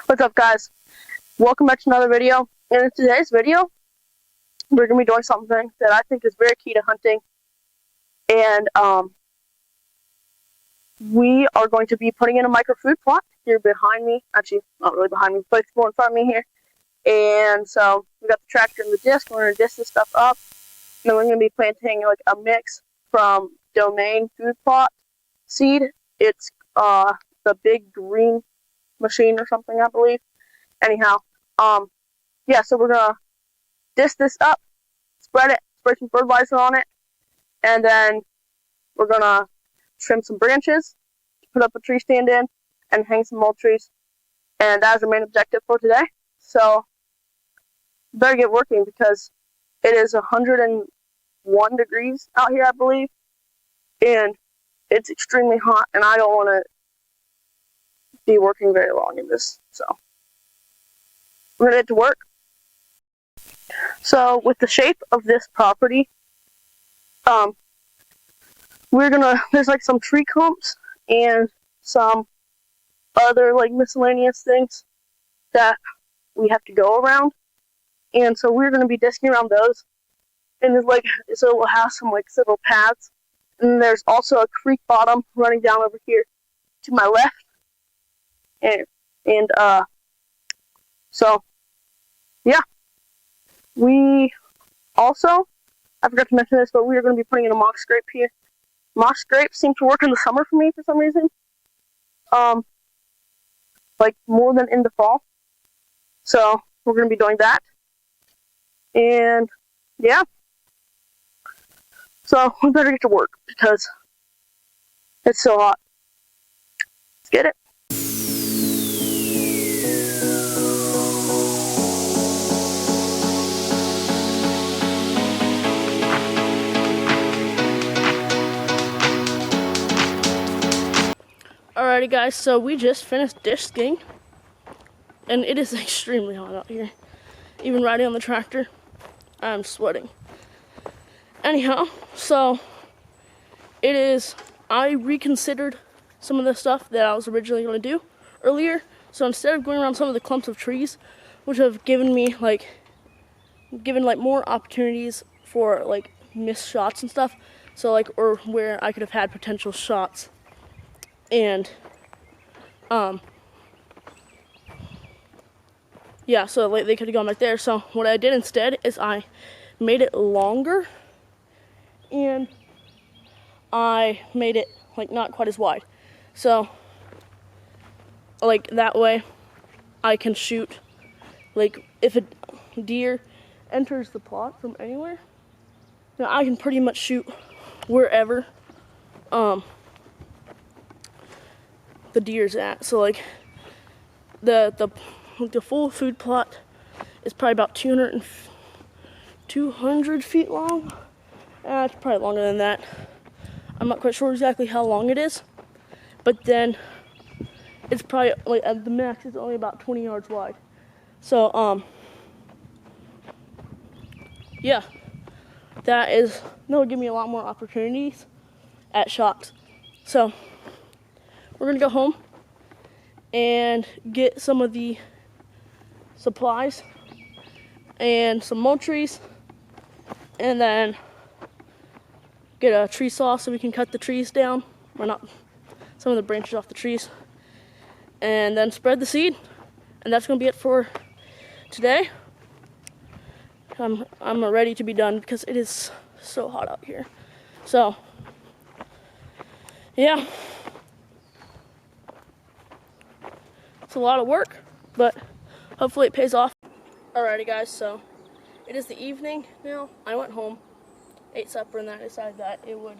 What's up, guys? Welcome back to another video. And in today's video, we're going to be doing something that I think is very key to hunting. And we are going to be putting in a micro food plot here behind me. Actually, not really behind me, but it's more in front of me here. And so we got the tractor and the disc. We're going to disc this stuff up. And then we're going to be planting like a mix from Domain Food Plot seed. It's the big green machine or something, I believe. Anyhow, yeah, so we're gonna disc this up, spread it, spray some fertilizer on it, and then we're gonna trim some branches, put up a tree stand in, and hang some mulch trees. And that is our main objective for today. So better get working because it is 101 degrees out here, I believe, and it's extremely hot, and I don't want to be working very long in this. So we're gonna get to work. So with the shape of this property, there's like some tree clumps and some other like miscellaneous things that we have to go around. And so we're gonna be disking around those. And so we'll have some like several paths. And there's also a creek bottom running down over here to my left. So yeah. We also, I forgot to mention this, but we are going to be putting in a mock scrape here. Mock scrapes seem to work in the summer for me for some reason. Like more than in the fall. So we're going to be doing that. And yeah. So we better get to work because it's so hot. Let's get it. Alrighty guys, so we just finished disking, and it is extremely hot out here. Even riding on the tractor, I'm sweating. Anyhow, so I reconsidered some of the stuff that I was originally going to do earlier. So instead of going around some of the clumps of trees, which have given more opportunities for like missed shots and stuff, so like, or where I could have had potential shots. And yeah, so like, they could have gone back there. So what I did instead is I made it longer, and I made it like not quite as wide. So like that way I can shoot, like if a deer enters the plot from anywhere, then I can pretty much shoot wherever the deer's at. So like the full food plot is probably about 200 feet long. It's probably longer than that. I'm not quite sure exactly how long it is, but then it's probably like at the max it's only about 20 yards wide. So yeah, that'll give me a lot more opportunities at shots. So we're gonna go home and get some of the supplies and some mulch trees, and then get a tree saw so we can cut the trees down, or not, some of the branches off the trees, and then spread the seed. And that's gonna be it for today. I'm ready to be done because it is so hot out here. So yeah. It's a lot of work, but hopefully it pays off. Alrighty guys, so it is the evening now. I went home, ate supper, and then I decided that it would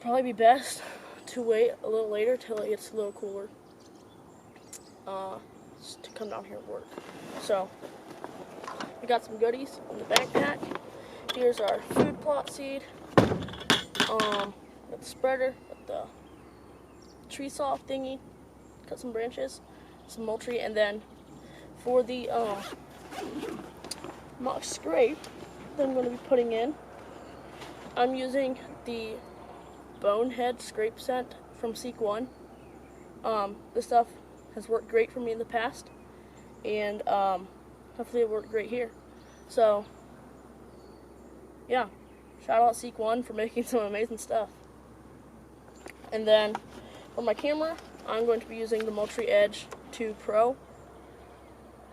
probably be best to wait a little later till it gets a little cooler to come down here and work. So we got some goodies in the backpack. Here's our food plot seed, got the spreader, got the tree saw thingy, cut some branches, some mulch tree, and then for the mock scrape that I'm going to be putting in, I'm using the Bonehead scrape scent from Seek One. This stuff has worked great for me in the past, and hopefully it worked great here. So yeah, shout out Seek One for making some amazing stuff. And then for my camera, I'm going to be using the Moultrie Edge 2 Pro.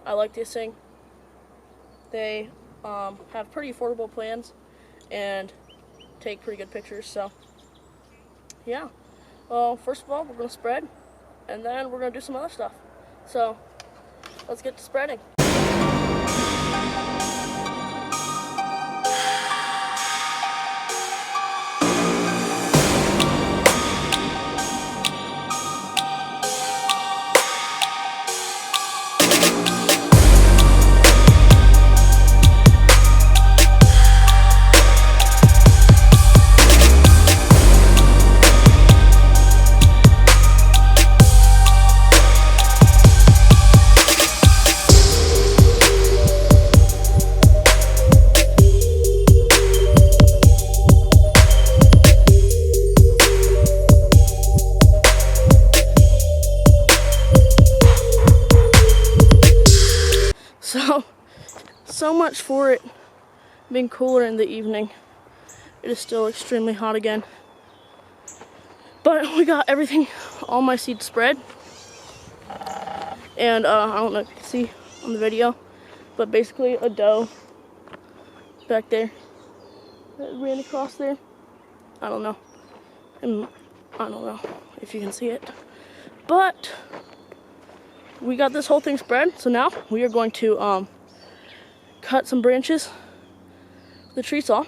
I like this thing. They have pretty affordable plans and take pretty good pictures, so yeah. Well, first of all, we're going to spread, and then we're going to do some other stuff. So let's get to spreading. So much for it being cooler in the evening. It is still extremely hot again. But we got everything, all my seeds spread. And I don't know if you can see on the video, but basically a doe back there that ran across there. I don't know. I don't know if you can see it. But we got this whole thing spread, so now we are going to cut some branches with the tree saw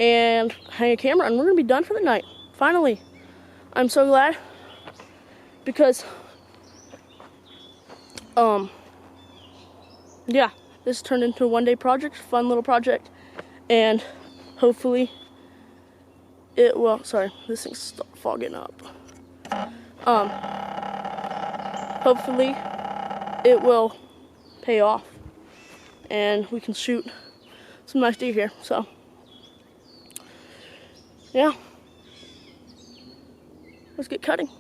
and hang a camera, and we're gonna be done for the night. Finally, I'm so glad, because yeah, this turned into a one-day project, fun little project, and hopefully it will. Sorry, this thing's fogging up. Hopefully it will pay off, and we can shoot some nice deer here. So yeah, let's get cutting.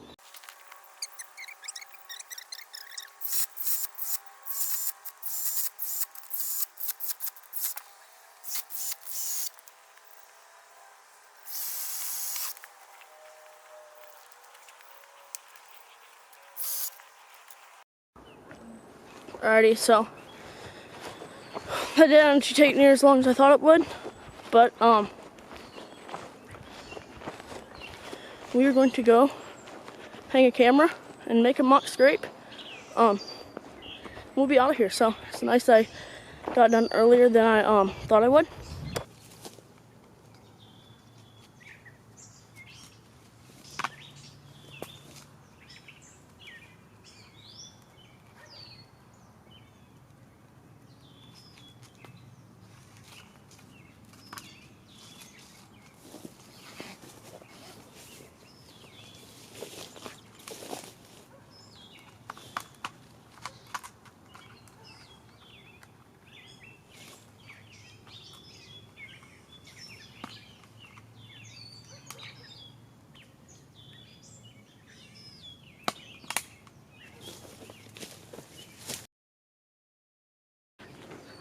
Alrighty, so that didn't take near as long as I thought it would, but we are going to go hang a camera and make a mock scrape. We'll be out of here. So it's nice I got done earlier than I thought I would.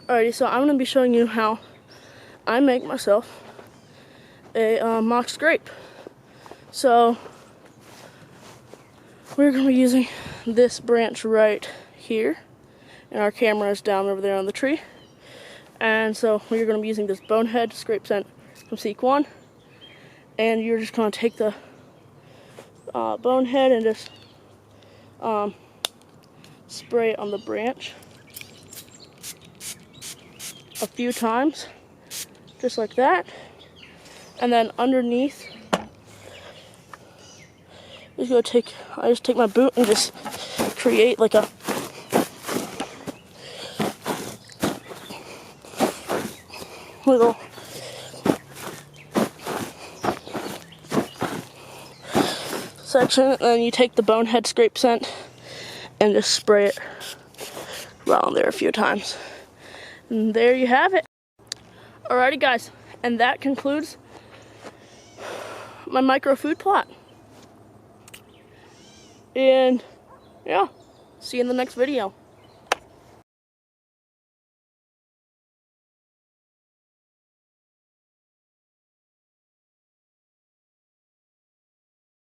Alrighty, so I'm going to be showing you how I make myself a mock scrape. So we're going to be using this branch right here, and our camera is down over there on the tree. And so we're going to be using this bonehead scrape scent from Seek One, and you're just going to take the bonehead and just spray it on the branch a few times, just like that. And then underneath, I just take my boot and just create like a little section, and then you take the bonehead scrape scent and just spray it around there a few times. And there you have it. Alrighty guys, and that concludes my micro food plot. And yeah, see you in the next video.